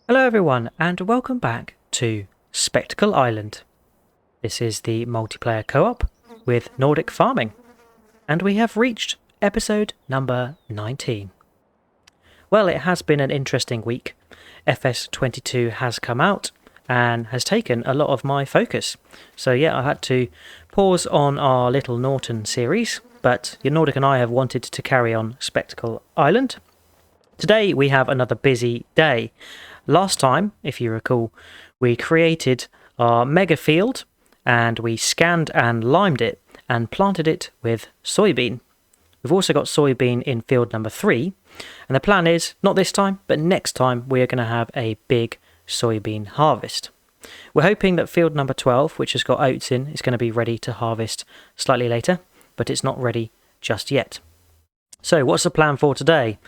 Hello everyone and welcome back to Spectacle Island. This is the multiplayer co-op with NordicFarming and we have reached episode number 19. Well, it has been an interesting week. FS19 has come out and has taken a lot of my focus. So yeah, I had to pause on our little Norton series, but Nordic and I have wanted to carry on Spectacle Island. Today we have another busy day. Last time, if you recall, we created our mega field and we scanned and limed it and planted it with soybean. We've also got soybean in field number 3, and the plan is, not this time, but next time we are going to have a big soybean harvest. We're hoping that field number 12, which has got oats in, is going to be ready to harvest slightly later, but it's not ready just yet. So what's the plan for today?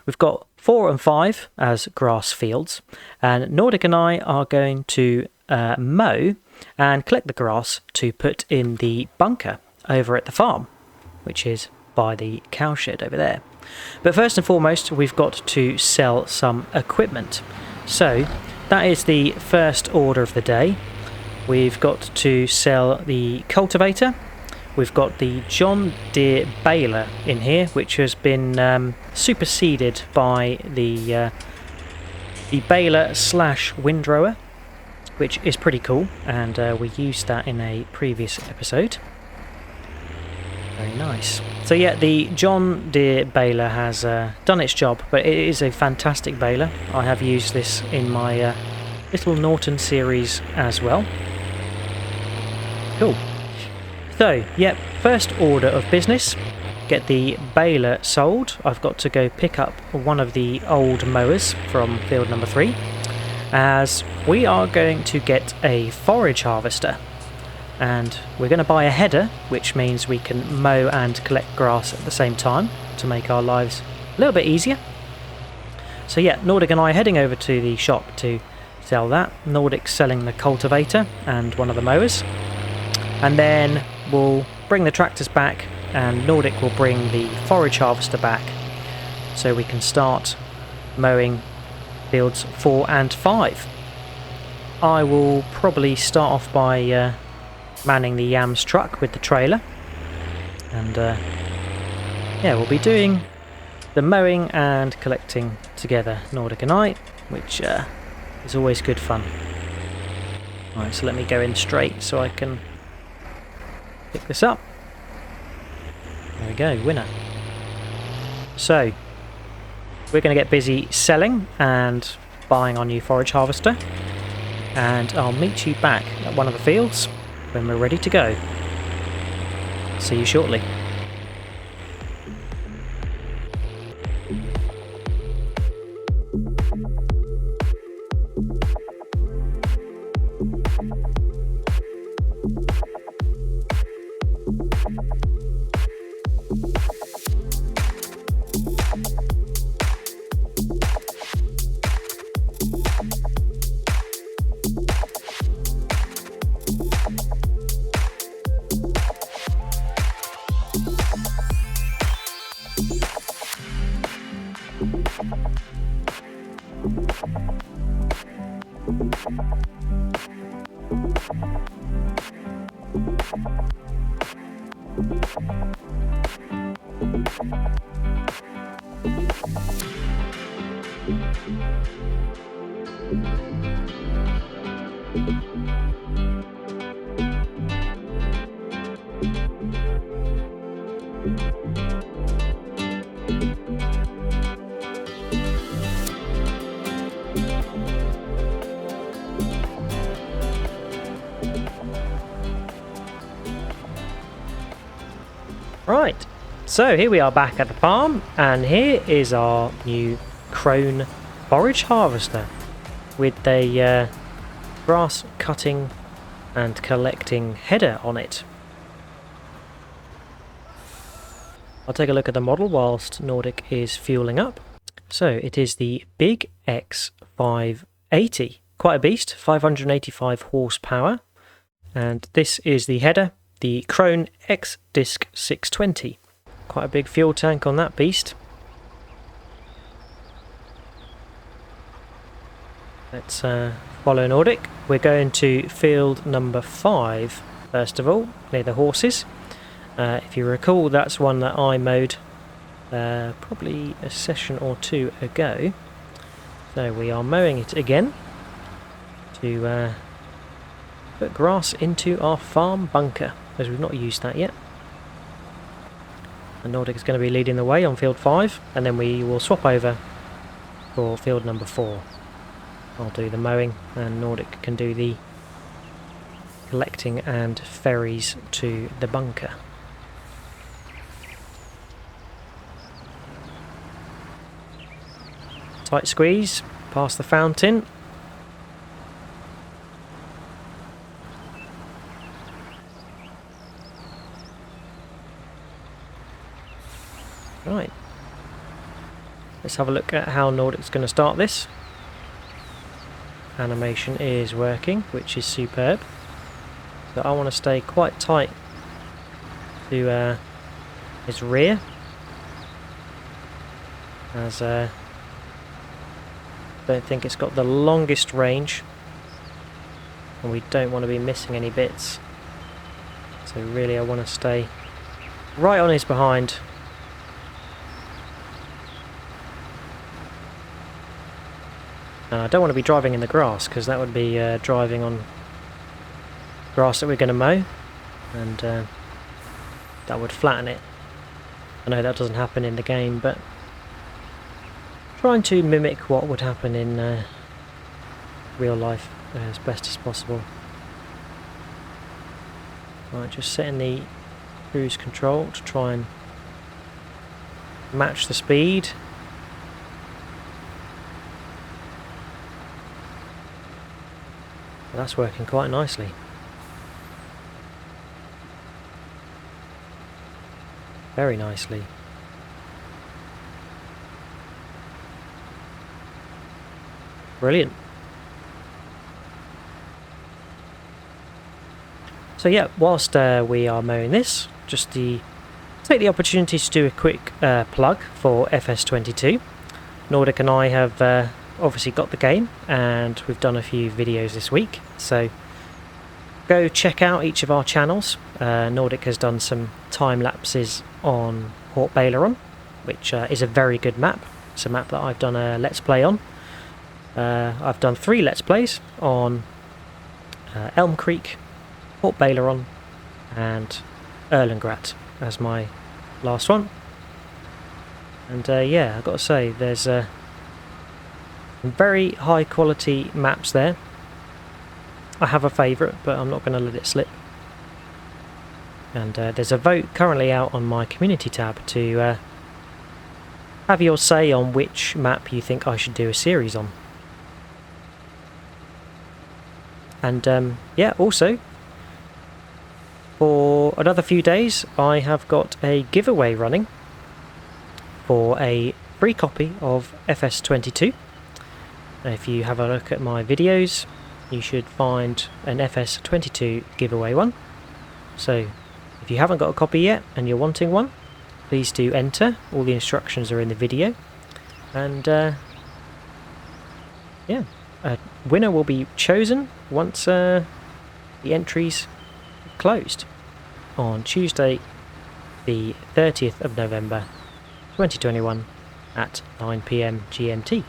We've got 4 and 5 as grass fields, and Nordic and I are going to mow and collect the grass to put in the bunker over at the farm, which is by the cowshed over there. But first and foremost, we've got to sell some equipment. So that is the first order of the day. We've got to sell the cultivator. We've got the John Deere baler in here, which has been superseded by the baler / windrower, which is pretty cool, and we used that in a previous episode. Very nice. So yeah, the John Deere baler has done its job, but it is a fantastic baler. I have used this in my little Norton series as well. Cool. So, yep, first order of business, get the baler sold. I've got to go pick up one of the old mowers from field number 3, as we are going to get a forage harvester. And we're going to buy a header, which means we can mow and collect grass at the same time to make our lives a little bit easier. So yeah, Nordic and I are heading over to the shop to sell that. Nordic's selling the cultivator and one of the mowers. And then we'll bring the tractors back and Nordic will bring the forage harvester back so we can start mowing fields 4 and 5. I will probably start off by manning the yams truck with the trailer, and yeah, we'll be doing the mowing and collecting together, Nordic and I, which is always good fun. Alright, so let me go in straight so I can pick this up. There we go, winner. So, we're going to get busy selling and buying our new forage harvester, and I'll meet you back at one of the fields when we're ready to go. See you shortly. Right, so here we are back at the farm, and here is our new Krone forage harvester with a grass cutting and collecting header on it. I'll take a look at the model whilst Nordic is fueling up. So it is the Big X 580, quite a beast, 585 horsepower, and this is the header, the Krone X Disc 620. Quite a big fuel tank on that beast. Let's follow Nordic. We're going to field number 5 first of all, near the horses. If you recall, that's one that I mowed probably a session or two ago. So we are mowing it again to put grass into our farm bunker, as we've not used that yet. And Nordic is going to be leading the way on field 5, and then we will swap over for field number 4. I'll do the mowing and Nordic can do the collecting and ferries to the bunker. Tight squeeze past the fountain. Right. Let's have a look at how Nordic's going to start this. Animation is working, which is superb. So I want to stay quite tight to his rear, as I don't think it's got the longest range, and we don't want to be missing any bits. So really I want to stay right on his behind. And I don't want to be driving in the grass, because that would be driving on grass that we're going to mow, and that would flatten it. I know that doesn't happen in the game, but trying to mimic what would happen in real life as best as possible. Right, just setting the cruise control to try and match the speed. That's working quite nicely. Very nicely. Brilliant. So yeah, whilst we are mowing this, just take the opportunity to do a quick plug for FS22. Nordic and I have obviously got the game, and we've done a few videos this week, so go check out each of our channels. Nordic has done some time lapses on Port Baileron, which is a very good map. It's a map that I've done a let's play on. I've done 3 let's plays on Elm Creek, Port Baileron and Erlengrat as my last one. And yeah, I've got to say, there's very high quality maps there. I have a favourite, but I'm not going to let it slip. And there's a vote currently out on my community tab to have your say on which map you think I should do a series on. And yeah, also for another few days I have got a giveaway running for a free copy of FS22. If you have a look at my videos, you should find an FS22 giveaway one. So if you haven't got a copy yet and you're wanting one, please do enter. All the instructions are in the video. And yeah, a winner will be chosen once the entries are closed on Tuesday the 30th of November 2021 at 9 PM GMT.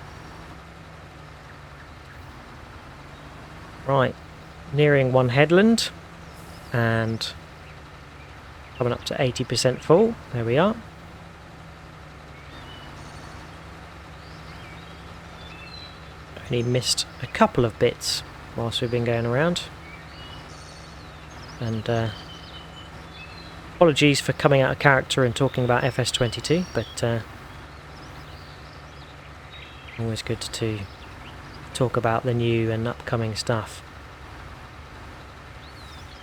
Right, nearing one headland and coming up to 80% full. There we are. Only missed a couple of bits whilst we've been going around. And apologies for coming out of character and talking about FS22, but always good to talk about the new and upcoming stuff.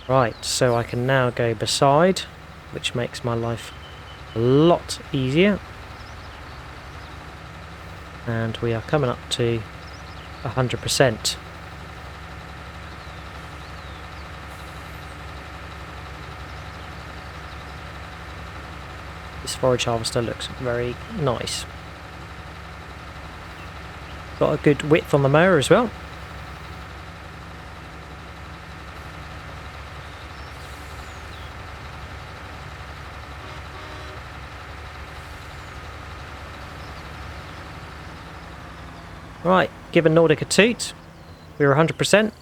Right, so I can now go beside, which makes my life a lot easier. And we are coming up to 100%. This Forage Harvester looks very nice. Got a good width on the mower as well, Right, given Nordic a toot. We were 100%.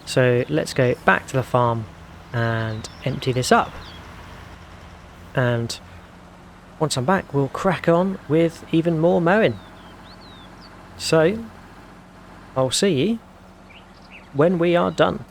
So let's go back to the farm and empty this up. And once I'm back, we'll crack on with even more mowing. So I'll see you when we are done.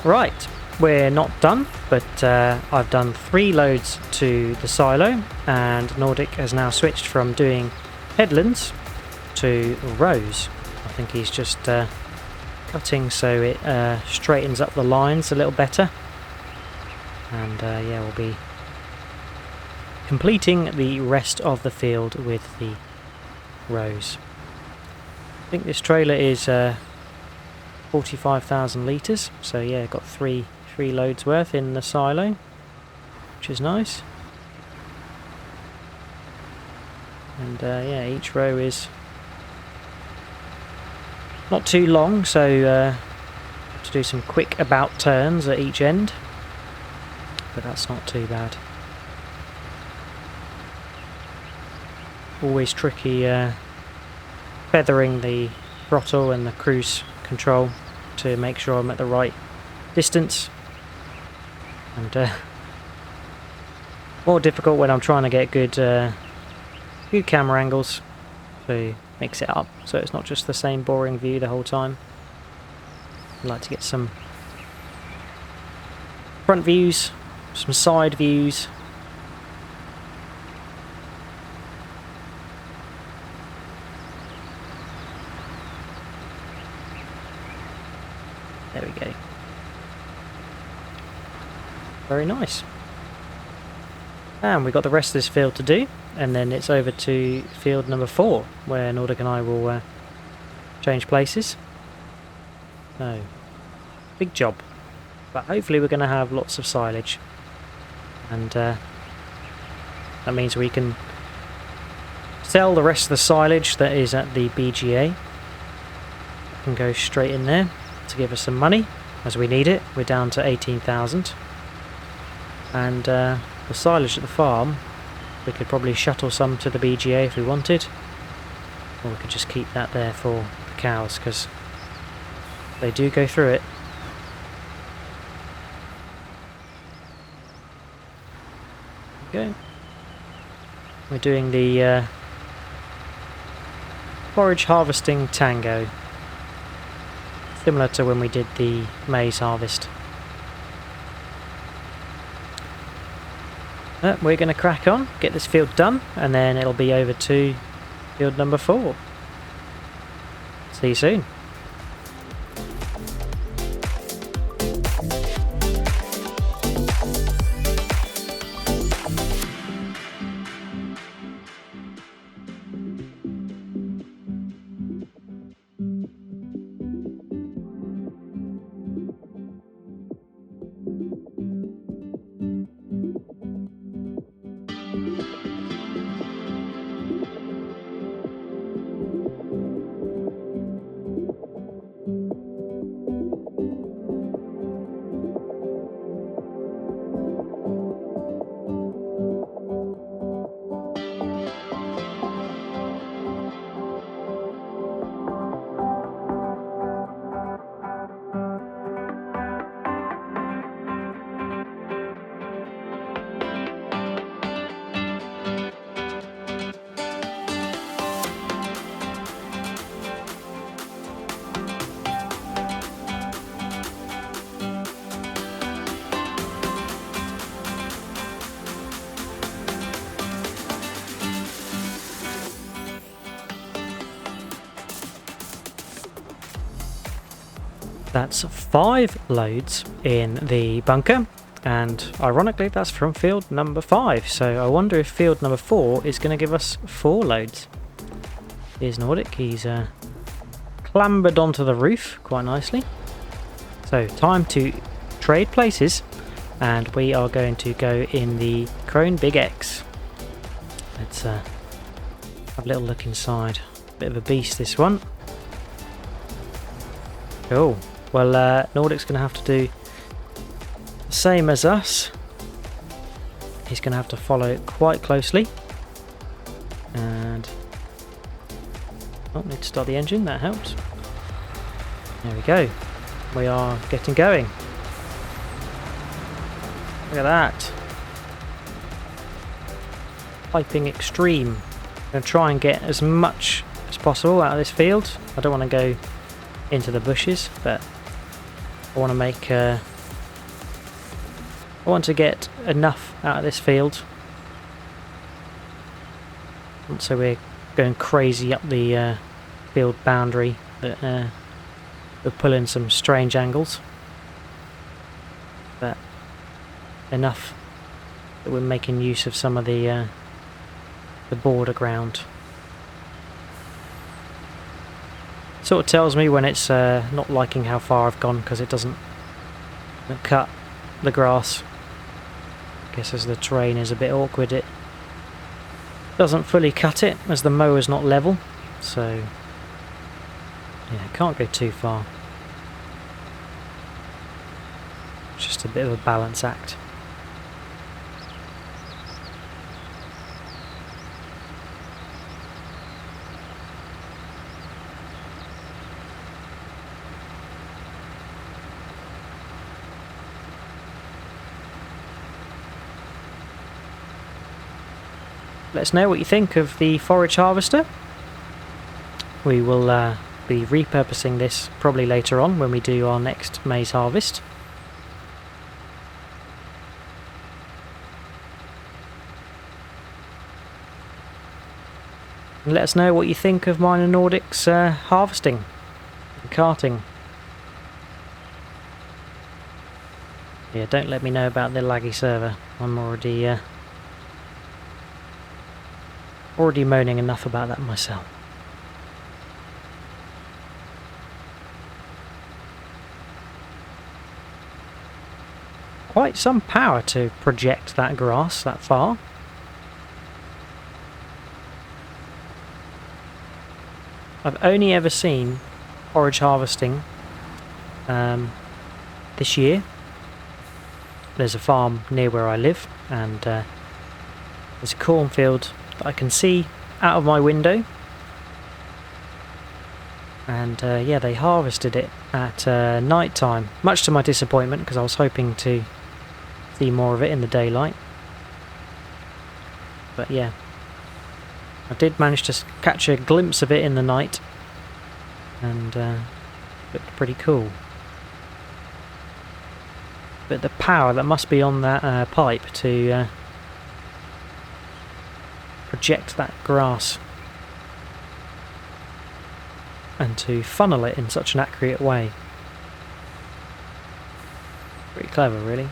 Right, we're not done, but I've done 3 loads to the silo, and Nordic has now switched from doing headlands to rows. I think he's just cutting so it straightens up the lines a little better. And yeah, we'll be completing the rest of the field with the rows. I think this trailer is 45,000 litres, so yeah, got three loads worth in the silo, which is nice. And yeah, each row is not too long, so have to do some quick about turns at each end, but that's not too bad. Always tricky feathering the throttle and the cruise control to make sure I'm at the right distance, and more difficult when I'm trying to get good camera angles to mix it up so it's not just the same boring view the whole time. I like to get some front views, some side views. There we go. Very nice. And we've got the rest of this field to do, and then it's over to field number 4, where Nordic and I will change places. So, big job. But hopefully we're going to have lots of silage. And that means we can sell the rest of the silage that is at the BGA. And go straight in there to give us some money, as we need it. We're down to 18,000. And the silage at the farm, we could probably shuttle some to the BGA if we wanted, or we could just keep that there for the cows, because they do go through it. Okay. We're doing the forage harvesting tango, similar to when we did the maize harvest. We're going to crack on, get this field done, and then it'll be over to field number 4. See you soon. That's 5 loads in the bunker, and ironically that's from field number 5, so I wonder if field number 4 is going to give us 4 loads. Here's Nordic, he's clambered onto the roof quite nicely. So time to trade places, and we are going to go in the Krone Big X. Let's have a little look inside. Bit of a beast, this one. Cool. Well, Nordic's going to have to do the same as us. He's going to have to follow quite closely. And... oh, need to start the engine, that helps. There we go. We are getting going. Look at that. Piping extreme. I'm going to try and get as much as possible out of this field. I don't want to go into the bushes, but I want to make I want to get enough out of this field, and so we're going crazy up the field boundary that we're pulling some strange angles, but enough that we're making use of some of the border ground. Sort of tells me when it's not liking how far I've gone, because it doesn't cut the grass. I guess as the terrain is a bit awkward, it doesn't fully cut it as the mower's not level, so yeah, can't go too far. It's just a bit of a balance act. Let us know what you think of the Forage Harvester. We will be repurposing this probably later on when we do our next maize harvest. And let us know what you think of mine and Nordic's harvesting and carting. Yeah, don't let me know about the laggy server. I'm already moaning enough about that myself. Quite some power to project that grass that far. I've only ever seen forage harvesting this year. There's a farm near where I live, and there's a cornfield that I can see out of my window, and yeah, they harvested it at night time, much to my disappointment, because I was hoping to see more of it in the daylight. But yeah, I did manage to catch a glimpse of it in the night, and looked pretty cool. But the power that must be on that pipe to project that grass and to funnel it in such an accurate way. Pretty clever, really.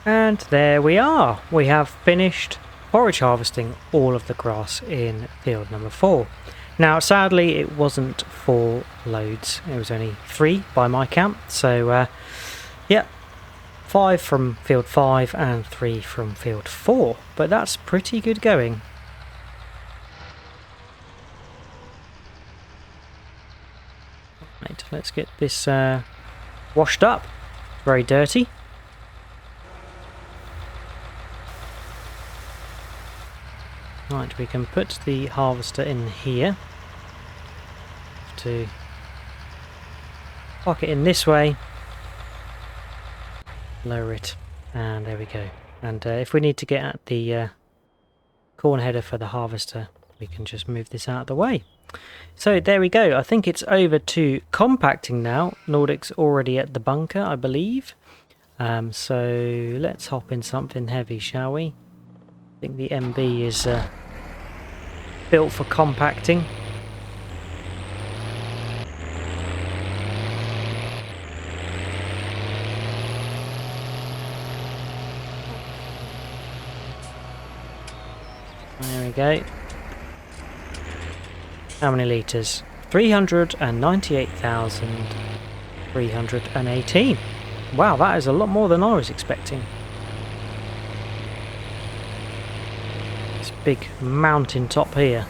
And there we are. We have finished forage harvesting all of the grass in field number 4. Now sadly it wasn't 4 loads, it was only 3 by my count, so yeah, 5 from field 5 and 3 from field 4, but that's pretty good going. Right, let's get this washed up. Very dirty. Right, we can put the harvester in here. To park it in this way. Lower it, and there we go. And if we need to get at the corn header for the harvester, we can just move this out of the way. So there we go. I think it's over to compacting now. Nordic's already at the bunker, I believe. So let's hop in something heavy, shall we? I think the MB is built for compacting. There we go. How many litres? 398,318. Wow, that is a lot more than I was expecting. This big mountain top here.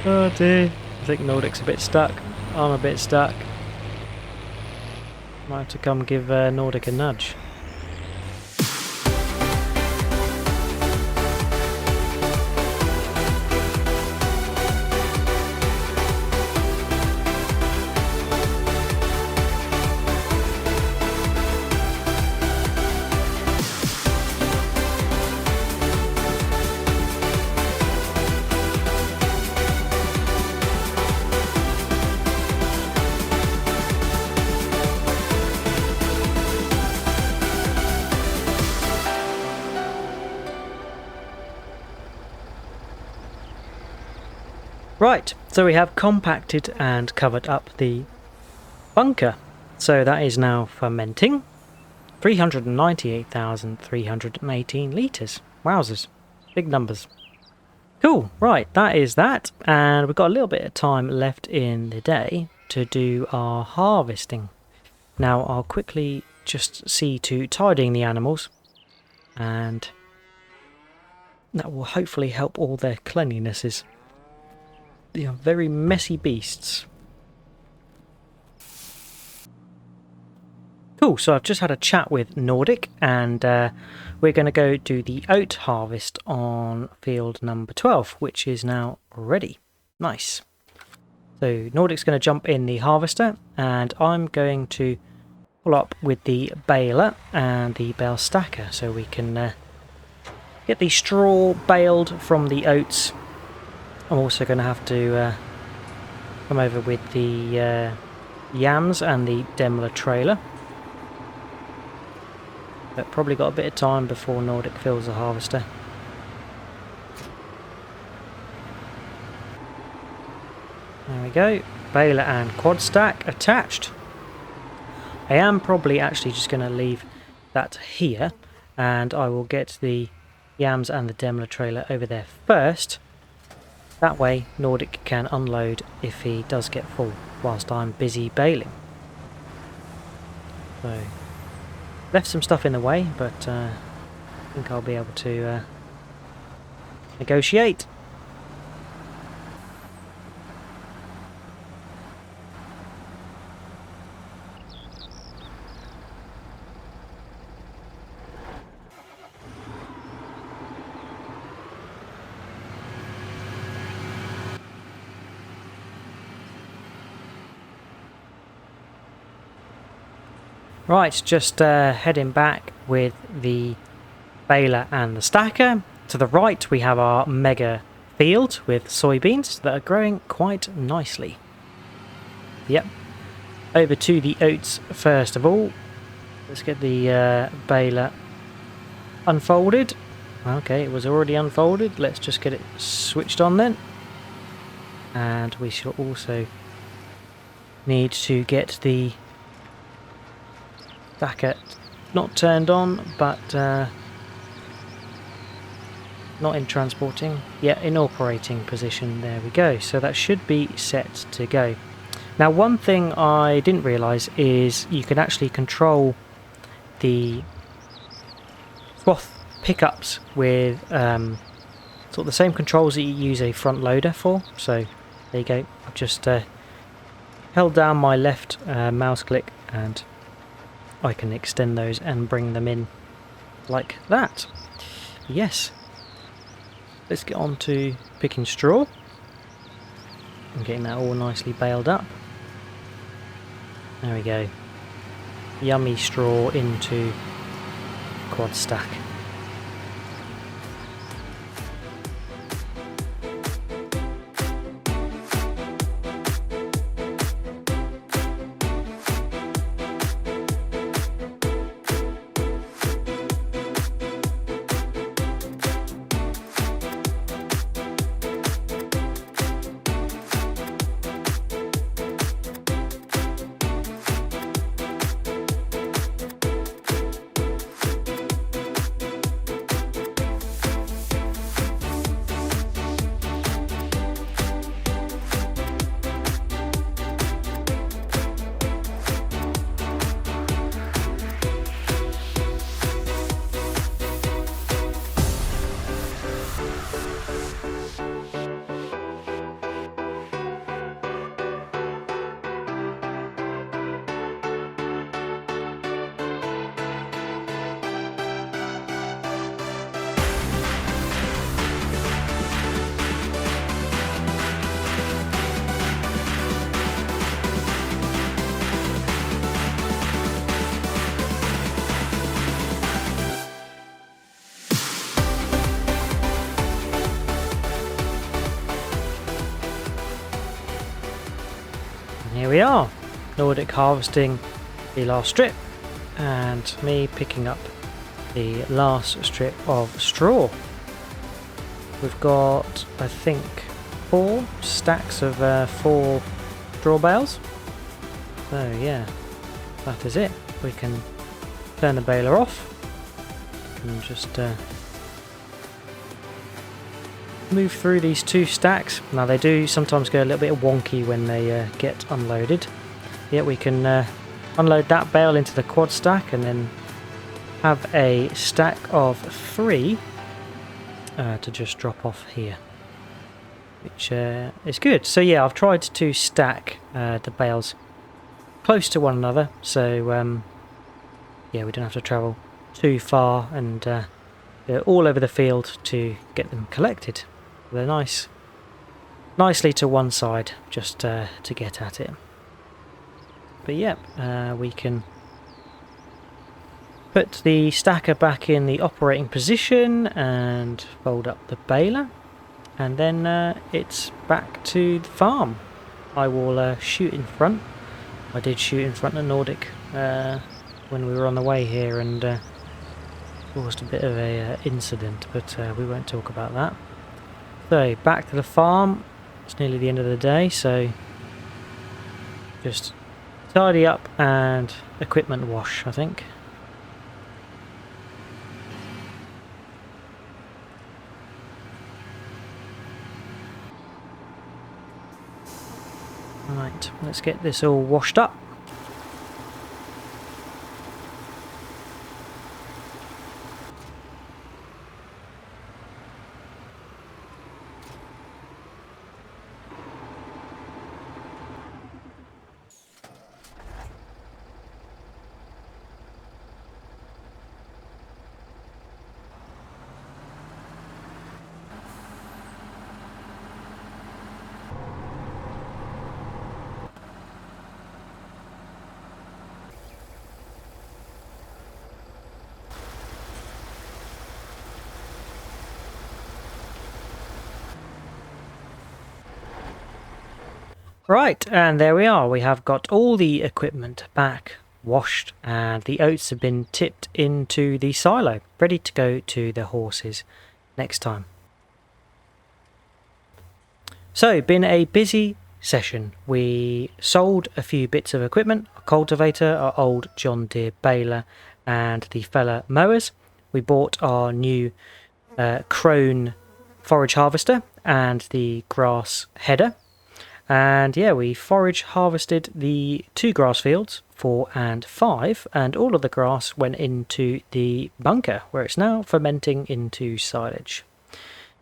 Oh dear. I think Nordic's a bit stuck. I'm a bit stuck. Might have to come give Nordic a nudge. Right, so we have compacted and covered up the bunker. So that is now fermenting. 398,318 litres. Wowzers. Big numbers. Cool, right, that is that. And we've got a little bit of time left in the day to do our harvesting. Now I'll quickly just see to tidying the animals. And that will hopefully help all their cleanlinesses. They are very messy beasts. Cool, so I've just had a chat with Nordic and we're going to go do the oat harvest on field number 12, which is now ready. Nice. So Nordic's going to jump in the harvester and I'm going to pull up with the baler and the bale stacker so we can get the straw baled from the oats. I'm also going to have to come over with the yams and the Daimler trailer. But probably got a bit of time before Nordic fills the harvester. There we go. Baler and quad stack attached. I am probably actually just going to leave that here. And I will get the yams and the Daimler trailer over there first. That way Nordic can unload if he does get full whilst I'm busy baling. So, left some stuff in the way, but I think I'll be able to negotiate. Right, just heading back with the baler and the stacker. To the right we have our mega field with soybeans that are growing quite nicely. Yep. Over to the oats first of all. Let's get the baler unfolded. Okay, it was already unfolded. Let's just get it switched on then. And we shall also need to get the stacker not turned on, but not in transporting. Yeah, in operating position. There we go. So that should be set to go. Now, one thing I didn't realise is you can actually control the swath pickups with sort of the same controls that you use a front loader for. So there you go. I've just held down my left mouse click and I can extend those and bring them in like that. Yes. Let's get on to picking straw and getting that all nicely baled up. There we go. Yummy straw into quad stack. Here we are, Nordic harvesting the last strip and me picking up the last strip of straw. We've got, I think, 4 stacks of 4 straw bales. So yeah, that is it. We can turn the baler off and just move through these 2 stacks. Now they do sometimes go a little bit wonky when they get unloaded. Yeah, we can unload that bale into the quad stack and then have a stack of 3 to just drop off here, which is good. So yeah, I've tried to stack the bales close to one another, so yeah, we don't have to travel too far and all over the field to get them collected. They're nicely to one side, just to get at it. But yep, we can put the stacker back in the operating position and fold up the baler, and then it's back to the farm. I will shoot in front. I did shoot in front of Nordic when we were on the way here and caused a bit of a incident, but we won't talk about that. So back to the farm. It's nearly the end of the day, so just tidy up and equipment wash, I think. Right, let's get this all washed up. Right, and there we are. We have got all the equipment back, washed, and the oats have been tipped into the silo, ready to go to the horses next time. So, been a busy session. We sold a few bits of equipment, a cultivator, our old John Deere baler and the Feller mowers. We bought our new Krone Forage Harvester and the grass header. And yeah, we forage harvested the 2 grass fields, 4 and 5, and all of the grass went into the bunker, where it's now fermenting into silage.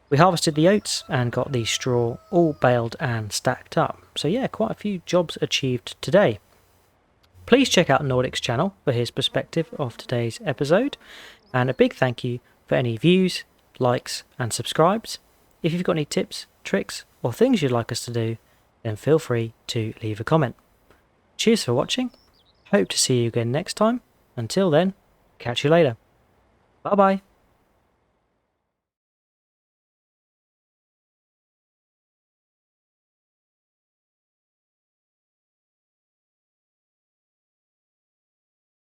We harvested the oats and got the straw all baled and stacked up. So yeah, quite a few jobs achieved today. Please check out Nordic's channel for his perspective of today's episode, and a big thank you for any views, likes and subscribes. If you've got any tips, tricks or things you'd like us to do, then feel free to leave a comment. Cheers for watching. Hope to see you again next time. Until then, catch you later. Bye bye.